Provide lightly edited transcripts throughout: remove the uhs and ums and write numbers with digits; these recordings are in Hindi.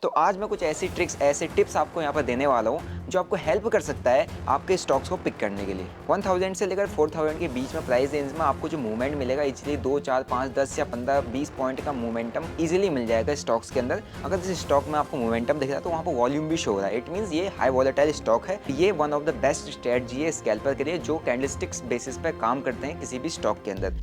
तो आज मैं कुछ ऐसी ट्रिक्स, ऐसे टिप्स आपको यहाँ पर देने वाला हूँ जो आपको हेल्प कर सकता है आपके स्टॉक्स को पिक करने के लिए। 1000 से लेकर 4000 के बीच में प्राइस रेंज में आपको जो मूवमेंट मिलेगा, इजीली 2, 4, 5, 10 या 15, 20 पॉइंट का मोमेंटम इजीली मिल जाएगा स्टॉक्स के अंदर। अगर इस स्टॉक में आपको मोमेंटम दिख रहा है तो वहाँ पर वॉल्यूम भी शो हो रहा है, इट मीन्स ये हाई वॉलेटाइल स्टॉक है। ये one of the best strategy है स्कैल्पर के लिए जो कैंडलस्टिक्स बेसिस पर काम करते हैं किसी भी स्टॉक के अंदर।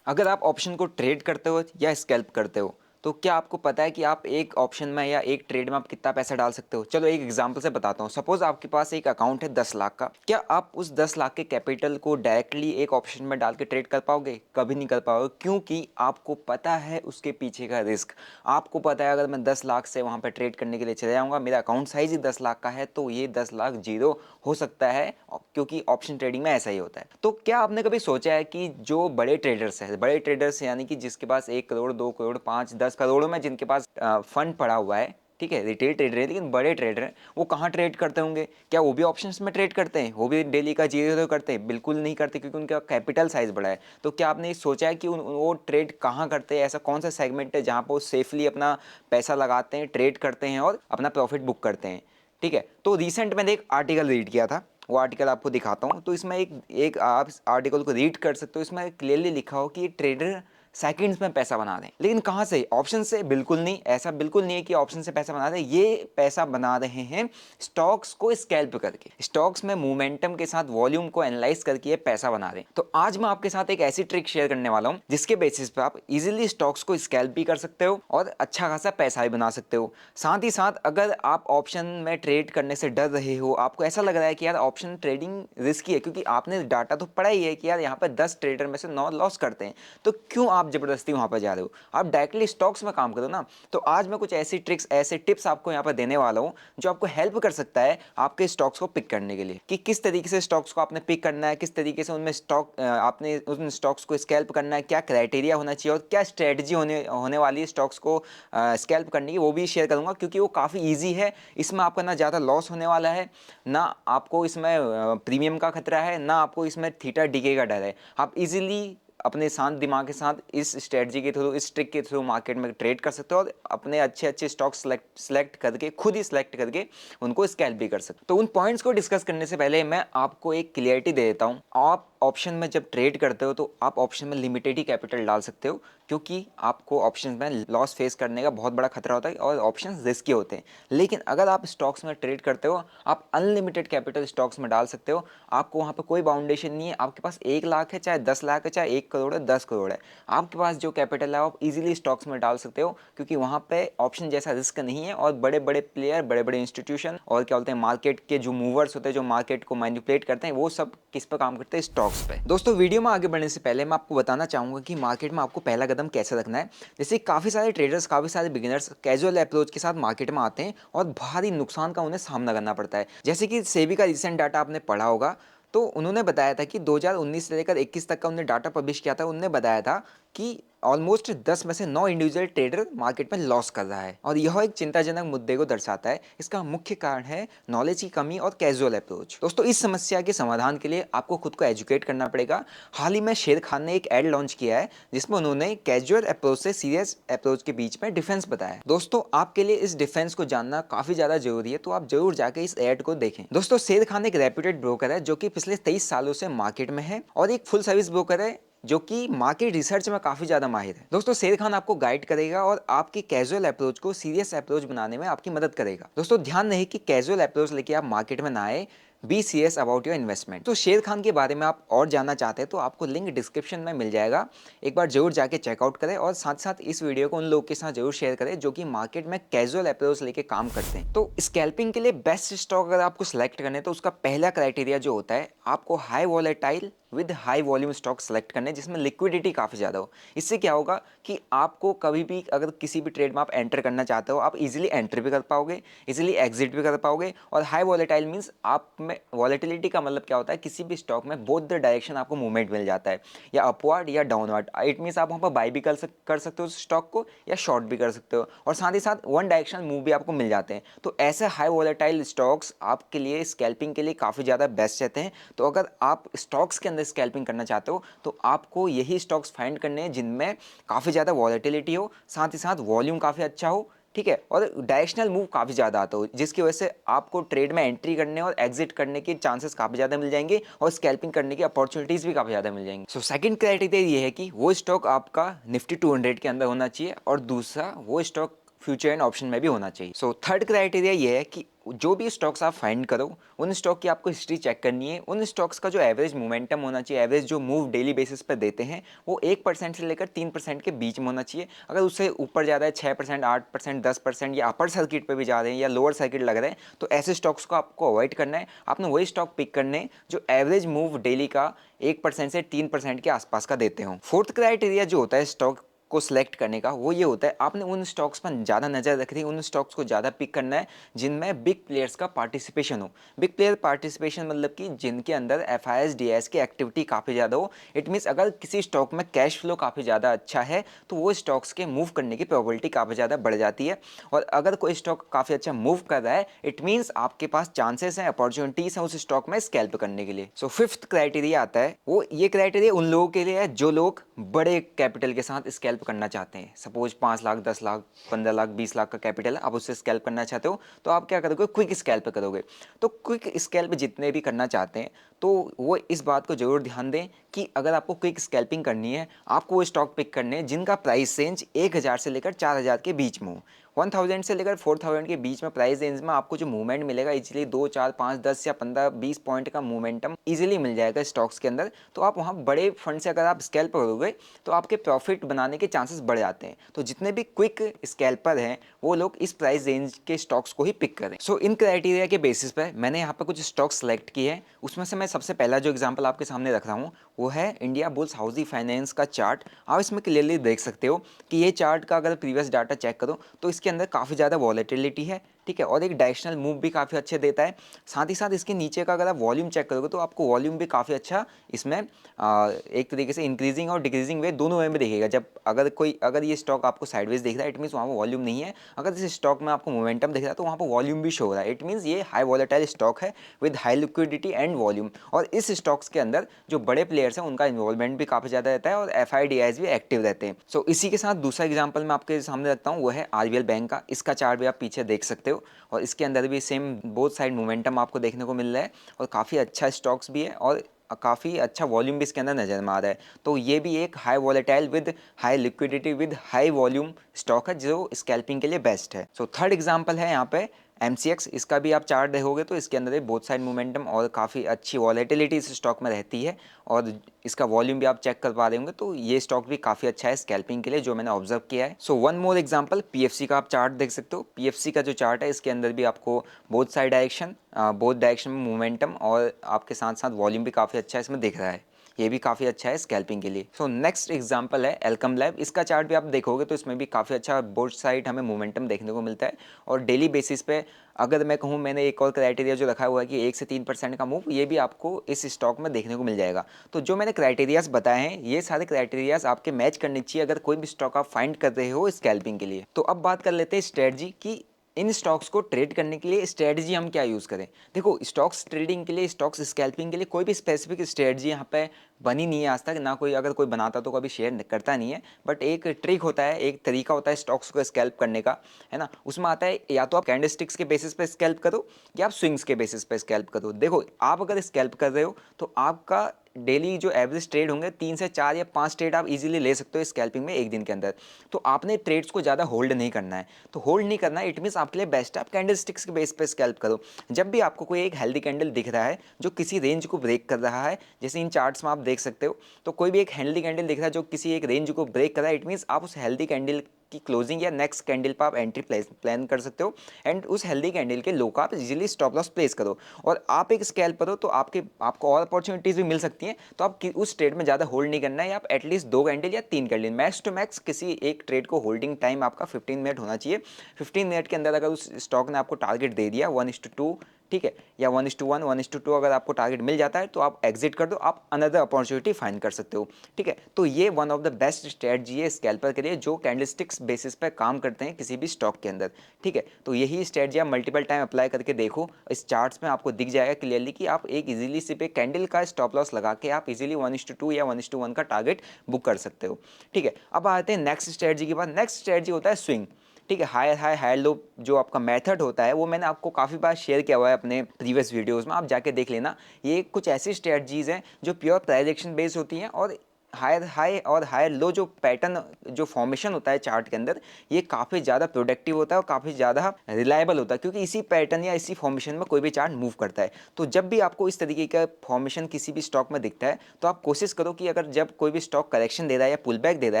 अगर आप ऑप्शन को ट्रेड करते हो या स्कैल्प करते हो तो क्या आपको पता है कि आप एक ऑप्शन में या एक ट्रेड में आप कितना पैसा डाल सकते हो? चलो एक एग्जांपल से बताता हूँ। सपोज आपके पास एक अकाउंट है 10 लाख का। क्या आप उस 10 लाख के कैपिटल को डायरेक्टली एक ऑप्शन में डाल के ट्रेड कर पाओगे? कभी नहीं कर पाओगे, क्योंकि आपको पता है उसके पीछे का रिस्क। आपको पता है अगर मैं 10 लाख से वहाँ पर ट्रेड करने के लिए चले जाऊँगा, मेरा अकाउंट साइज ही 10 लाख का है, तो ये 10 लाख जीरो हो सकता है, क्योंकि ऑप्शन ट्रेडिंग में ऐसा ही होता है। तो क्या आपने कभी सोचा है कि जो बड़े ट्रेडर्स यानी कि जिसके पास 1 करोड़, 2 करोड़, 5, 10 करोड़ों में जिनके पास फंड पड़ा हुआ है, ठीक है, रिटेल ट्रेडर है लेकिन बड़े ट्रेडर हैं, वो कहाँ ट्रेड करते होंगे? क्या वो भी ऑप्शंस में ट्रेड करते हैं? वो भी डेली का जीरो करते हैं? बिल्कुल नहीं करते, क्योंकि उनका कैपिटल साइज बड़ा है। तो क्या आपने सोचा है कि वो ट्रेड कहाँ करते हैं? ऐसा कौन सा सेगमेंट है जहाँ पर वो सेफली अपना पैसा लगाते हैं, ट्रेड करते हैं और अपना प्रॉफिट बुक करते हैं? ठीक है, तो रिसेंट मैंने एक आर्टिकल रीड किया था, वो आर्टिकल आपको दिखाता हूँ। तो इसमें एक आप इस आर्टिकल को रीड कर सकते हो। इसमें क्लियरली लिखा हो कि ये ट्रेडर सेकंड्स में पैसा बना दें, लेकिन कहाँ से? ऑप्शन से? बिल्कुल नहीं, ऐसा बिल्कुल नहीं है कि ऑप्शन से पैसा बना दें। ये पैसा बना रहे हैं स्टॉक्स को स्कैल्प करके, स्टॉक्स में मोमेंटम के साथ वॉल्यूम को एनालाइज करके ये पैसा बना दें। तो आज मैं आपके साथ एक ऐसी ट्रिक शेयर करने वाला हूँ जिसके बेसिस पे आप इजीली स्टॉक्स को स्कैल्प भी कर सकते हो और अच्छा खासा पैसा भी बना सकते हो। साथ ही साथ अगर आप ऑप्शन में ट्रेड करने से डर रहे हो, आपको ऐसा लग रहा है कि यार ऑप्शन ट्रेडिंग रिस्की है, क्योंकि आपने डाटा तो पढ़ा ही है कि यार यहाँ पर 10 ट्रेडर में से 9 लॉस करते हैं, तो क्यों आप जबरदस्ती वहां पर जा रहे हो? आप डायरेक्टली स्टॉक्स में काम करो ना। तो आज मैं कुछ ऐसी ट्रिक्स, ऐसे टिप्स आपको यहाँ पर देने वाला हूँ जो आपको हेल्प कर सकता है आपके स्टॉक्स को पिक करने के लिए, कि किस तरीके से स्टॉक्स को आपने पिक करना है, किस तरीके से उनमें आपने उन स्टॉक्स को स्कैल्प करना है, क्या क्राइटेरिया होना चाहिए और क्या स्ट्रेटजी होने वाली है स्टॉक्स को स्कैल्प करने की, वो भी शेयर करूंगा, क्योंकि वो काफ़ी ईजी है। इसमें आपका ना ज़्यादा लॉस होने वाला है, ना आपको इसमें प्रीमियम का खतरा है, ना आपको इसमें थीटा डीके का डर है। आप इजीली अपने शांत दिमाग के साथ इस स्ट्रेटजी के थ्रू, इस ट्रिक के थ्रू मार्केट में ट्रेड कर सकते हो और अपने अच्छे अच्छे स्टॉक सेलेक्ट करके, खुद ही सेलेक्ट करके उनको स्कैल्प भी कर सकते हो। तो उन पॉइंट्स को डिस्कस करने से पहले मैं आपको एक क्लियरिटी दे देता हूँ। आप ऑप्शन में जब ट्रेड करते हो तो आप ऑप्शन में लिमिटेड ही कैपिटल डाल सकते हो, क्योंकि आपको ऑप्शन में लॉस फेस करने का बहुत बड़ा खतरा होता है और ऑप्शन रिस्की होते हैं। लेकिन अगर आप स्टॉक्स में ट्रेड करते हो, आप अनलिमिटेड कैपिटल स्टॉक्स में डाल सकते हो। आपको वहाँ पर कोई बाउंडेशन नहीं है। आपके पास 1 लाख है, चाहे 10 लाख है, चाहे 1 करोड़ है, 10 करोड़ है, आपके पास जो कैपिटल है आप इजीली स्टॉक्स में डाल सकते हो, क्योंकि वहाँ पे ऑप्शन जैसा रिस्क नहीं है। और बड़े बड़े प्लेयर, बड़े बड़े इंस्टीट्यूशन और क्या बोलते हैं, मार्केट के जो मूवर्स होते हैं, जो मार्केट को मैनिपुलेट करते हैं, वो सब किस पर काम करते हैं? स्टॉक्स पे। दोस्तों, वीडियो में आगे बढ़ने से पहले मैं आपको बताना चाहूँगा कि मार्केट में आपको पहला कदम कैसे रखना है। जैसे काफ़ी सारे ट्रेडर्स, काफ़ी सारे बिगिनर्स कैजुअल अप्रोच के साथ मार्केट में आते हैं और भारी नुकसान का उन्हें सामना करना पड़ता है। जैसे कि सेबी का रिसेंट डाटा आपने पढ़ा होगा, तो उन्होंने बताया था कि 2019 से लेकर 21 तक का उन्होंने डाटा पब्लिश किया था। उन्होंने बताया था कि ऑलमोस्ट 10 में से 9 इंडिविजुअल ट्रेडर मार्केट में लॉस कर रहा है, और यह एक चिंताजनक मुद्दे को दर्शाता है। इसका मुख्य कारण है नॉलेज की कमी और कैजुअल अप्रोच। दोस्तों, इस समस्या के समाधान के लिए आपको खुद को एजुकेट करना पड़ेगा। हाल ही में शेर खान ने एक एड लॉन्च किया है जिसमें उन्होंने कैजुअल अप्रोच से सीरियस अप्रोच के बीच में डिफरेंस बताया। दोस्तों, आपके लिए इस डिफरेंस को जानना काफी ज्यादा जरूरी है, तो आप जरूर जाके इस एड को देखें। दोस्तों, शेर खान एक रेप्यूटेड ब्रोकर है जो कि पिछले 23 सालों से मार्केट में है और एक फुल सर्विस ब्रोकर है जो कि मार्केट रिसर्च में काफी ज्यादा माहिर है। दोस्तों, शेर खान आपको गाइड करेगा और आपके कैजुअल अप्रोच को सीरियस अप्रोच बनाने में आपकी मदद करेगा। दोस्तों, ध्यान रहे कि कैजुअल अप्रोच लेके आप मार्केट में ना आए, be serious about your investment. तो शेर खान के बारे में आप और जानना चाहते हैं तो आपको लिंक डिस्क्रिप्शन में मिल जाएगा, एक बार जरूर जाके चेकआउट करें और साथ साथ इस वीडियो को उन लोगों के साथ जरूर शेयर करें जो कि मार्केट में कैजुअल अप्रोच लेके काम करते हैं। तो स्कैल्पिंग के लिए बेस्ट स्टॉक अगर आपको सिलेक्ट करने तो उसका पहला क्राइटेरिया जो होता है, आपको high volatile with high volume stock select करने जिसमें लिक्विडिटी काफ़ी ज़्यादा हो। इससे क्या होगा कि आपको कभी भी अगर किसी भी ट्रेड में आप एंटर करना चाहते हो, आप इजीली एंटर भी कर पाओगे, इजीली एग्जिट भी कर पाओगे। और हाई वॉलेटाइल मींस आप में वॉलेटिलिटी का मतलब क्या होता है, किसी भी स्टॉक में बोथ द डायरेक्शन आपको मूवमेंट मिल जाता है, या अपवर्ड या डाउनवर्ड। इट मीन्स आप वहाँ पर बाई भी कर सकते हो उस स्टॉक को, या शॉर्ट भी कर सकते हो, और साथ ही साथ वन डायरेक्शन मूव भी आपको मिल जाते हैं। तो ऐसे हाई वॉलेटाइल स्टॉक्स आपके लिए स्कैल्पिंग के लिए काफ़ी ज़्यादा बेस्ट रहते हैं। तो अगर आप स्टॉक्स के अंदर अंदर स्कैल्पिंग करना चाहते हो तो आपको यही स्टॉक्स फाइंड करने हैं जिनमें काफ़ी ज़्यादा वॉलेटिलिटी हो, साथ ही साथ वॉल्यूम काफ़ी अच्छा हो, ठीक है, और डायरेक्शनल मूव काफ़ी ज़्यादा आता हो, जिसकी वजह से आपको ट्रेड में एंट्री करने और एग्जिट करने के चांसेस काफ़ी ज़्यादा मिल जाएंगे और स्कैल्पिंग करने की अपॉर्चुनिटीज़ भी काफ़ी ज़्यादा मिल जाएंगी। सो सेकंड क्राइटेरिया ये है कि वो स्टॉक आपका निफ्टी 200 के अंदर होना चाहिए और दूसरा वो स्टॉक फ्यूचर एंड ऑप्शन में भी होना चाहिए। सो थर्ड क्राइटेरिया ये है कि जो भी स्टॉक्स आप फाइंड करो उन स्टॉक की आपको हिस्ट्री चेक करनी है, उन स्टॉक्स का जो एवरेज मोमेंटम होना चाहिए, एवरेज जो मूव डेली बेसिस पर देते हैं वो 1% से लेकर 3% के बीच में होना चाहिए। अगर उससे ऊपर ज़्यादा है 6%, 8%, 10% या अपर सर्किट पर भी जा रहे हैं या लोअर सर्किट लग रहे हैं तो ऐसे स्टॉक्स को आपको अवॉइड करना है। आपने वही स्टॉक पिक करने हैं जो एवरेज मूव डेली का 1% से 3% के आसपास का देते हों। फोर्थ क्राइटेरिया जो होता है स्टॉक को सिलेक्ट करने का वो ये होता है आपने उन स्टॉक्स पर ज़्यादा नज़र रखनी है, उन स्टॉक्स को ज़्यादा पिक करना है जिनमें बिग प्लेयर्स का पार्टिसिपेशन हो। बिग प्लेयर पार्टिसिपेशन मतलब कि जिनके अंदर FIS DIS की एक्टिविटी काफ़ी ज़्यादा हो। इट मीन्स अगर किसी स्टॉक में कैश फ्लो काफ़ी ज़्यादा अच्छा है तो वो स्टॉक्स के मूव करने की प्रोबेबिलिटी काफ़ी ज़्यादा बढ़ जाती है, और अगर कोई स्टॉक काफ़ी अच्छा मूव कर रहा है इट मीन्स आपके पास चांसेस हैं, अपॉर्चुनिटीज़ हैं उस स्टॉक में स्कैल्प करने के लिए। सो फिफ्थ क्राइटेरिया आता है, वो ये क्राइटेरिया उन लोगों के लिए है जो लोग बड़े कैपिटल के साथ स्कैल्प करना चाहते हैं। सपोज 5 लाख, 10 लाख, 15 लाख, 20 लाख का कैपिटल है, आप उससे स्कैल्प करना चाहते हो तो आप क्या करोगे, क्विक स्कैल्प करोगे। तो क्विक स्कैल्प जितने भी करना चाहते हैं तो वो इस बात को जरूर ध्यान दें कि अगर आपको क्विक स्कैल्पिंग करनी है आपको वो स्टॉक पिक करने हैं जिनका प्राइस रेंज 1000 से लेकर 4000 के बीच में हो। 1000 से लेकर 4000 के बीच में प्राइस रेंज में आपको जो मूवमेंट मिलेगा इजीली 2, 4, 5, 10 या 15, 20 पॉइंट का मूवमेंटम इजीली मिल जाएगा स्टॉक्स के अंदर। तो आप वहाँ बड़े फंड से अगर आप स्कैल्प करोगे तो आपके प्रॉफिट बनाने के चांसेस बढ़ जाते हैं। तो जितने भी क्विक स्कैल्पर हैं वो लोग इस प्राइस रेंज के स्टॉक्स को ही पिक करें। सो इन क्राइटेरिया के बेसिस पर मैंने यहाँ पर कुछ स्टॉक्स सेलेक्ट किए हैं, उसमें से मैं सबसे पहला जो एग्जांपल आपके सामने रख रहा हूँ वो है इंडिया बुल्स हाउसिंग फाइनेंस का चार्ट। आप इसमें क्लियरली देख सकते हो कि ये चार्ट का अगर प्रीवियस डाटा चेक करो तो इसके अंदर काफ़ी ज़्यादा वॉलेटिलिटी है, ठीक है, और एक डायरेक्शनल मूव भी काफ़ी अच्छे देता है। साथ ही साथ इसके नीचे का अगर आप वॉल्यूम चेक करोगे तो आपको वॉल्यूम भी काफ़ी अच्छा इसमें एक तरीके से इंक्रीजिंग और डिक्रीजिंग वे दोनों वे में दिखेगा। जब अगर ये स्टॉक आपको साइडवेज दिख रहा है इट मीन्स वहाँ पर वॉल्यूम नहीं है, अगर इस स्टॉक में आपको मोमेंटम दिख रहा है तो वहाँ पर वॉल्यूम भी शो हो रहा है। इट मीन्स ये हाई वॉलेटाइल स्टॉक है with high liquidity and volume, और इस स्टॉक्स के अंदर जो बड़े प्लेयर्स हैं उनका इन्वॉल्वमेंट भी काफ़ी ज़्यादा रहता है और FIDIs भी एक्टिव रहते हैं। सो इसी के साथ दूसरा एग्जाम्पल मैं आपके सामने रखता हूँ वो है RBL बैंक का। इसका चार्ट भी आप पीछे देख सकते हो और इसके अंदर भी सेम बोथ साइड मोमेंटम आपको देखने को मिल रहा है और काफ़ी अच्छा स्टॉक्स भी है और काफ़ी अच्छा वॉल्यूम भी इसके अंदर नजर में आ रहा है। तो ये भी एक high volatile with high liquidity with high volume stock है जो स्कैल्पिंग के लिए बेस्ट है। सो थर्ड एग्जांपल है यहाँ पे MCX। इसका भी आप चार्ट देखोगे तो इसके अंदर बोथ साइड मोमेंटम और काफ़ी अच्छी वॉलेटिलिटी इस स्टॉक में रहती है और इसका वॉल्यूम भी आप चेक कर पा रहे होंगे। तो ये स्टॉक भी काफ़ी अच्छा है स्कैल्पिंग के लिए जो मैंने ऑब्जर्व किया है। So one more example PFC का आप चार्ट देख सकते हो। PFC का जो चार्ट है इसके अंदर भी आपको both side direction both direction में मोमेंटम और आपके साथ साथ वॉल्यूम भी काफ़ी अच्छा इसमें दिख रहा है। ये भी काफ़ी अच्छा है स्कैल्पिंग के लिए। सो नेक्स्ट एग्जांपल है एल्कम लैब। इसका चार्ट भी आप देखोगे तो इसमें भी काफ़ी अच्छा बोथ साइड हमें मोमेंटम देखने को मिलता है और डेली बेसिस पे अगर मैं कहूँ मैंने एक और क्राइटेरिया जो रखा हुआ है कि 1 से 3% का मूव ये भी आपको इस स्टॉक में देखने को मिल जाएगा। तो जो मैंने क्राइटेरियाज बताए हैं ये सारे क्राइटेरियाज आपके मैच करने चाहिए अगर कोई भी स्टॉक आप फाइंड कर रहे हो स्कैल्पिंग के लिए। तो अब बात कर लेते हैं स्ट्रेटजी की इन स्टॉक्स को ट्रेड करने के लिए स्ट्रेटजी हम क्या यूज़ करें। देखो स्टॉक्स ट्रेडिंग के लिए स्टॉक्स स्कैल्पिंग के लिए कोई भी स्पेसिफिक स्ट्रेटजी यहाँ पे बनी नहीं है आज तक, ना कोई अगर कोई बनाता तो कभी शेयर करता नहीं है। बट एक ट्रिक होता है, एक तरीका होता है स्टॉक्स को स्कैल्प करने का, है ना। उसमें आता है या तो आप कैंडलस्टिक्स के बेसिस पे स्कैल्प करो या आप स्विंग्स के बेसिस पे स्कैल्प करो। देखो आप अगर स्कैल्प कर रहे हो तो आपका डेली जो एवरेज ट्रेड होंगे 3 से 4 या 5 ट्रेड आप इजीली ले सकते हो स्कैल्पिंग में एक दिन के अंदर। तो आपने ट्रेड्स को ज़्यादा होल्ड नहीं करना है। तो होल्ड नहीं करना है इट मीन्स आपके लिए बेस्ट है आप कैंडलस्टिक्स के बेस पे स्कैल्प करो। जब भी आपको कोई एक हेल्दी कैंडल दिख रहा है जो किसी रेंज को ब्रेक कर रहा है, जैसे इन चार्ट्स में आप देख सकते हो, तो कोई भी एक हेल्दी कैंडल दिख रहा है जो किसी एक रेंज को ब्रेक कर रहा है इट मीन्स आप उस हेल्दी कैंडल की क्लोजिंग या नेक्स्ट कैंडल पर आप एंट्री प्लान कर सकते हो एंड उस हेल्दी कैंडल के लो का आप इजीली स्टॉप लॉस प्लेस करो और आप एक स्कैल्प करो तो आपको और अपॉर्चुनिटीज भी मिल सकती हैं। तो आप उस ट्रेड में ज़्यादा होल्ड नहीं करना है, आप एटलीस्ट 2 कैंडल या 3 कैंडल मैक्स टू मैक्स किसी एक ट्रेड को होल्डिंग टाइम आपका 15 मिनट होना चाहिए। 15 मिनट के अंदर अगर उस स्टॉक ने आपको टारगेट दे दिया 1:2 ठीक है, या 1:1, 1:2 अगर आपको टारगेट मिल जाता है तो आप एग्जिट कर दो, आप अनदर अपॉर्चुनिटी फाइंड कर सकते हो। ठीक है, तो ये one of the best strategy है स्कैल्पर के लिए जो कैंडलस्टिक्स बेसिस पे काम करते हैं किसी भी स्टॉक के अंदर। ठीक है, तो यही स्ट्रेटजी आप मल्टीपल टाइम अप्लाई करके देखो, इस चार्ट्स में आपको दिख जाएगा क्लियरली कि आप एक इजीली सिर्फ एक कैंडल का स्टॉप लॉस लगा के आप इजीली 1:2 या 1:1 का टारगेट बुक कर सकते हो। ठीक है, अब आते हैं नेक्स्ट स्ट्रेटजी के बाद। नेक्स्ट स्ट्रेटजी होता है स्विंग। ठीक है, हायर हाई हायर लो जो आपका मेथड होता है वो मैंने आपको काफ़ी बार शेयर किया हुआ है अपने प्रीवियस वीडियोस में, आप जाके देख लेना। ये कुछ ऐसी स्ट्रेटजीज हैं जो प्योर प्राइस एक्शन बेस्ड होती हैं, और हायर हाई और हायर लो जो पैटर्न जो फॉर्मेशन होता है चार्ट के अंदर, ये काफ़ी ज़्यादा प्रोडक्टिव होता है और काफ़ी ज़्यादा रिलायबल होता है, क्योंकि इसी पैटर्न या इसी फॉर्मेशन में कोई भी चार्ट मूव करता है। तो जब भी आपको इस तरीके का फॉर्मेशन किसी भी स्टॉक में दिखता है तो आप कोशिश करो कि अगर जब कोई भी स्टॉक करेक्शन दे रहा है या पुल बैक दे रहा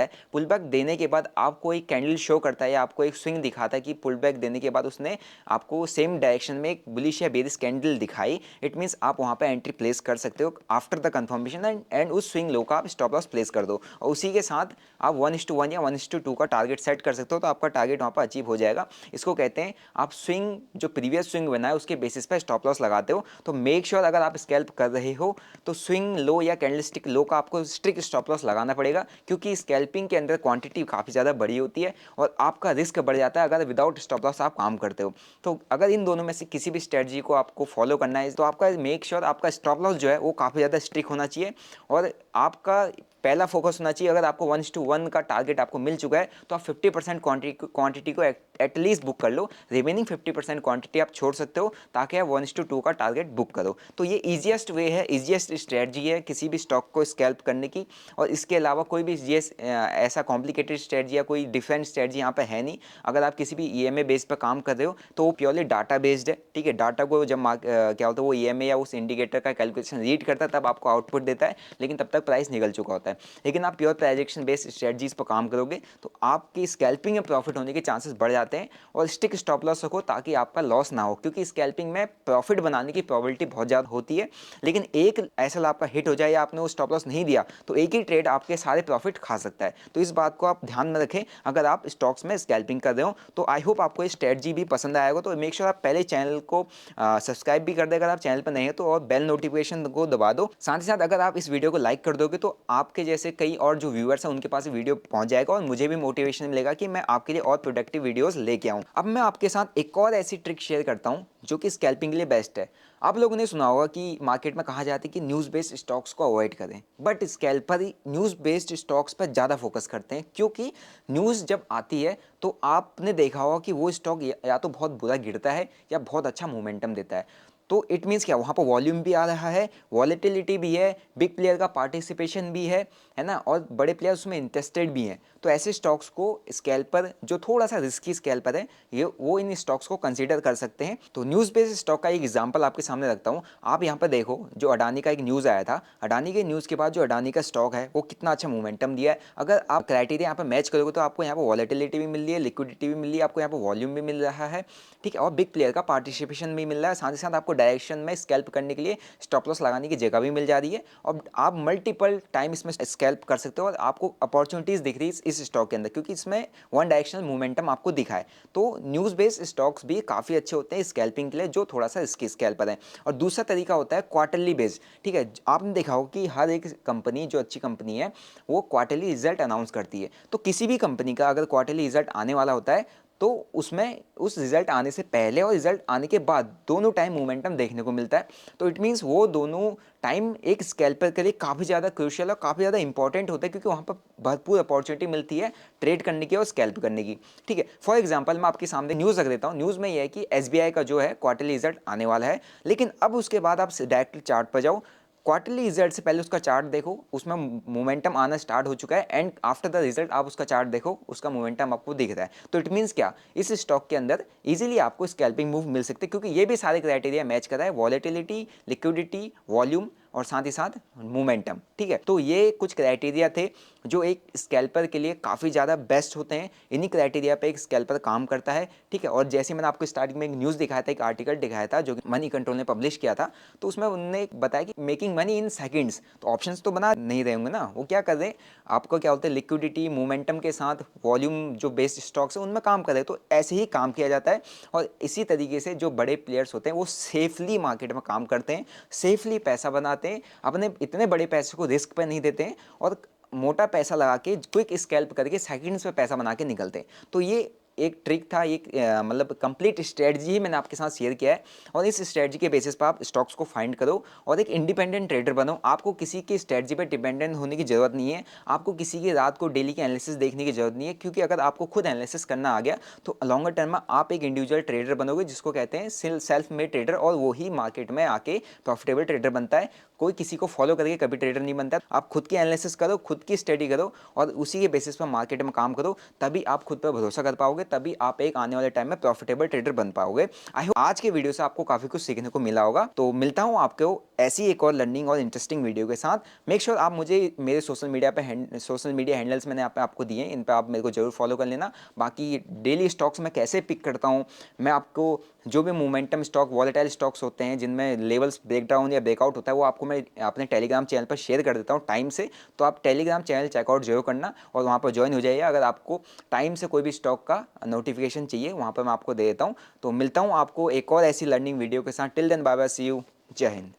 है, पुल बैक देने के बाद आपको एक कैंडल शो करता है या आपको एक स्विंग दिखाता है कि पुल बैक देने के बाद उसने आपको सेम डायरेक्शन में एक बुलिश या बेरिश कैंडल दिखाई, इट मीन्स आप वहाँ पे एंट्री प्लेस कर सकते हो आफ्टर द कंफर्मेशन एंड उस स्विंग लो का आप स्टॉप लॉस प्लेस कर दो, और उसी के साथ आप 1:1 या 1:2 का टारगेट सेट कर सकते हो, तो आपका टारगेट वहाँ पर अचीव हो जाएगा। इसको कहते हैं आप स्विंग जो प्रीवियस स्विंग बना है उसके बेसिस पे स्टॉप लॉस लगाते हो। तो मेक श्योर अगर आप स्कैल्प कर रहे हो तो स्विंग लो या कैंडलस्टिक लो का आपको स्ट्रिक्ट स्टॉप लॉस लगाना पड़ेगा, क्योंकि स्कैल्पिंग के अंदर क्वांटिटी काफ़ी ज़्यादा बड़ी होती है और आपका रिस्क बढ़ जाता है अगर विदाउट स्टॉप लॉस आप काम करते हो। तो अगर इन दोनों में से किसी भी स्ट्रेटजी को आपको फॉलो करना है तो आपका मेक श्योर आपका स्टॉप लॉस जो है वो काफ़ी ज़्यादा स्ट्रिक्ट होना चाहिए, और आपका पहला फोकस होना चाहिए, अगर आपको 1:1 का टारगेट आपको मिल चुका है तो आप 50% क्वांटिटी को एटलीस्ट बुक कर लो, रिमेनिंग 50% क्वांटिटी आप छोड़ सकते हो ताकि आप 1:2 का टारगेट बुक करो। तो ये ईजिएस्ट वे है, ईजिएस्ट स्ट्रेटजी है किसी भी स्टॉक को स्कैल्प करने की, और इसके अलावा कोई भी ये ऐसा कॉम्प्लिकेटेड स्ट्रेटजी या कोई डिफरेंट स्ट्रेटजी यहाँ पे है नहीं। अगर आप किसी भी ईएमए बेस पर काम कर रहे हो तो वो प्योरली डाटा बेस्ड है। ठीक है, डाटा को जब क्या होता है वो ईएमए या उस इंडिकेटर का कैलकुलेशन रीड करता है तब आपको आउटपुट देता है, लेकिन तब तक प्राइस निकल चुका होता है। लेकिन आप प्योर प्राइजेक्शन बेस्ड स्ट्रेटजीज पर काम करोगे तो आपकी स्कैल्पिंग में प्रॉफिट होने के चांसेस बढ़ जाते हैं, और स्टिक स्टॉप लॉस रखो ताकि आपका लॉस ना हो, क्योंकि स्कैल्पिंग में प्रॉफिट बनाने की प्रोबेबिलिटी बहुत ज़्यादा होती है, लेकिन एक ऐसा आपका हिट हो जाए या आपने वो स्टॉप लॉस नहीं दिया तो एक ही ट्रेड आपके सारे प्रॉफिट खा सकता है। तो इस बात को आप ध्यान में रखें अगर आप स्टॉक्स में स्कैल्पिंग कर रहे हो। तो आई होप आपको ये स्ट्रेटजी भी पसंद आएगा, तो मेक श्योर आप पहले चैनल को सब्सक्राइब भी कर दे अगर आप चैनल पर नहीं है तो, और बेल नोटिफिकेशन को दबा दो। साथ ही साथ अगर आप इस वीडियो को लाइक कर दोगे तो आपके जैसे कई और जो व्यूअर्स हैं उनके पास वीडियो पहुंच जाएगा और मुझे भी मोटिवेशन मिलेगा कि मैं आपके लिए और प्रोडक्टिव वीडियोस लेके आऊं। अब मैं आपके साथ एक और ऐसी ट्रिक शेयर करता हूं जो कि स्कैल्पिंग के लिए बेस्ट है। आप लोगों ने सुना होगा कि मार्केट में कहा जाता है कि न्यूज़ बेस्ड स्टॉक्स को अवॉइड करें, but scalper he news based stocks पर ज़्यादा फोकस करते हैं, क्योंकि न्यूज़ जब आती है तो आपने देखा होगा कि वो स्टॉक या तो बहुत बुरा गिरता है या बहुत अच्छा मोमेंटम देता है। तो इट मीन्स क्या, वहाँ पर वॉल्यूम भी आ रहा है, वॉलेटिलिटी भी है, बिग प्लेयर का पार्टिसिपेशन भी है ना, और बड़े प्लेयर उसमें इंटरेस्टेड भी हैं। तो ऐसे स्टॉक्स को स्कैल्पर जो थोड़ा सा रिस्की स्कैल्पर है ये वो इन स्टॉक्स को कंसीडर कर सकते हैं। तो न्यूज़ बेस्ड स्टॉक का एक एग्जांपल आपके सामने रखता हूँ। आप यहाँ पर देखो, जो अडानी का एक न्यूज़ आया था, अडानी के न्यूज़ के बाद जो अडानी का स्टॉक है वो कितना अच्छा मोमेंटम दिया है। अगर आप क्राइटेरिया यहाँ पर मैच करोगे तो आपको यहाँ पर वॉलेटिलिटी भी मिल रही है, लिक्विडिटी भी मिल रही है, आपको यहाँ पर वॉल्यूम भी मिल रहा है, ठीक है, और बिग प्लेयर का पार्टिसिपेशन भी मिल रहा है, साथ ही साथ आपको डायरेक्शन में स्कैल्प करने के लिए स्टॉप लॉस लगाने की जगह भी मिल जा रही है, और आप मल्टीपल टाइम इसमें स्कैल्प कर सकते हो, और आपको अपॉर्चुनिटीज दिख रही है इस स्टॉक के अंदर क्योंकि इसमें वन डायरेक्शनल मूवमेंटम आपको दिखा है। तो न्यूज़ बेस्ड स्टॉक्स भी काफ़ी अच्छे होते हैं स्कैल्पिंग के लिए जो थोड़ा सा रिस्की स्कैल्पर है। और दूसरा तरीका होता है क्वार्टरली बेस्ड। ठीक है, आपने देखा होगा कि हर एक कंपनी जो अच्छी कंपनी है वो क्वार्टरली रिजल्ट अनाउंस करती है। तो किसी भी कंपनी का अगर क्वार्टरली रिजल्ट आने वाला होता है तो उसमें उस रिजल्ट आने से पहले और रिजल्ट आने के बाद दोनों टाइम मोमेंटम देखने को मिलता है। तो इट मीन्स वो दोनों टाइम एक स्कैल्पर के लिए काफ़ी ज़्यादा क्रूशियल और काफ़ी ज़्यादा इंपॉर्टेंट होता है, क्योंकि वहाँ पर भरपूर अपॉर्चुनिटी मिलती है ट्रेड करने की और स्कैल्प करने की। ठीक है, फॉर एग्जांपल मैं आपके सामने न्यूज़ रख देता हूँ। न्यूज़ में यह है कि एसबीआई का जो है क्वार्टरली रिजल्ट आने वाला है, लेकिन अब उसके बाद आप डायरेक्टली चार्ट पर जाओ, क्वार्टरली रिजल्ट से पहले उसका चार्ट देखो, उसमें मोमेंटम आना स्टार्ट हो चुका है, एंड आफ्टर द रिजल्ट आप उसका चार्ट देखो, उसका मोमेंटम आपको दिख रहा है। तो इट मीन्स क्या, इस स्टॉक के अंदर इजीली आपको स्कैल्पिंग मूव मिल सकते हैं, क्योंकि ये भी सारे क्राइटेरिया मैच कर रहा है, वॉलेटिलिटी, लिक्विडिटी, वॉल्यूम, और साथ ही साथ मोमेंटम। ठीक है, तो ये कुछ क्राइटेरिया थे जो एक स्कैल्पर के लिए काफ़ी ज़्यादा बेस्ट होते हैं। इन्हीं क्राइटेरिया पे एक स्कैल्पर काम करता है। ठीक है, और जैसे मैंने आपको स्टार्टिंग में एक न्यूज़ दिखाया था, एक आर्टिकल दिखाया था जो मनी कंट्रोल ने पब्लिश किया था, तो उसमें उन्होंने बताया कि मेकिंग मनी इन सेकंड्स। तो ऑप्शंस तो बना नहीं रहे होंगे ना, वो क्या कर रहे हैं, आपको क्या बोलते हैं, लिक्विडिटी मोमेंटम के साथ वॉल्यूम जो बेस्ड स्टॉक्स है उनमें काम कर रहे हैं। तो ऐसे ही काम किया जाता है और इसी तरीके से जो बड़े प्लेयर्स होते हैं वो सेफली मार्केट में काम करते हैं, सेफली पैसा बनाते हैं, अपने इतने बड़े पैसे को रिस्क पर नहीं देते हैं और मोटा पैसा लगा के क्विक स्कैल्प करके सेकंड्स में पैसा बना के निकलते हैं। तो ये एक ट्रिक था, एक मतलब कंप्लीट स्ट्रेटजी ही मैंने आपके साथ शेयर किया है और इस स्ट्रेटजी के बेसिस पर आप स्टॉक्स को फाइंड करो और एक इंडिपेंडेंट ट्रेडर बनो। आपको किसी की स्ट्रेटजी पर डिपेंडेंट होने की जरूरत नहीं है, आपको किसी की रात को डेली की एनालिसिस देखने की जरूरत नहीं है, क्योंकि अगर आपको खुद एनालिसिस करना आ गया तो लॉन्गर टर्म में आप एक इंडिविजुअल ट्रेडर बनोगे, जिसको कहते हैं सेल्फ मेड ट्रेडर, और वही मार्केट में आके प्रॉफिटेबल ट्रेडर बनता है। कोई किसी को फॉलो करके कभी ट्रेडर नहीं बनता। आप खुद की एनालिसिस करो, खुद की स्टडी करो और उसी के बेसिस पर मार्केट में काम करो, तभी आप खुद पर भरोसा कर पाओगे, तभी आप एक आने वाले टाइम में प्रॉफिटेबल ट्रेडर बन पाओगे। आई होप आज के वीडियो से आपको काफी कुछ सीखने को मिला होगा। तो मिलता हूं आपको ऐसी एक और लर्निंग और इंटरेस्टिंग वीडियो के साथ। मेक श्योर आप मुझे मेरे सोशल मीडिया हैंडल्स मैंने यहाँ पे आपको दिए हैं, इन पर आप मेरे को जरूर फॉलो कर लेना। बाकी डेली स्टॉक्स मैं कैसे पिक करता हूँ, मैं आपको जो भी मोमेंटम स्टॉक, वॉलेटाइल स्टॉक्स होते हैं जिनमें लेवल्स ब्रेकडाउन या ब्रेकआउट होता है, वो आपको मैं अपने टेलीग्राम चैनल पर शेयर कर देता हूँ टाइम से। तो आप टेलीग्राम चैनल चेकआउट जरूर करना और वहाँ पर ज्वाइन हो जाइए। अगर आपको टाइम से कोई भी स्टॉक का नोटिफिकेशन चाहिए, वहाँ पर मैं आपको दे देता हूँ। तो मिलता हूँ आपको एक और ऐसी लर्निंग वीडियो के साथ। Till then bye bye, see you, जय Hind.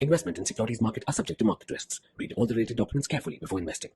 Investment in securities market are subject to market risks. Read all the related documents carefully before investing.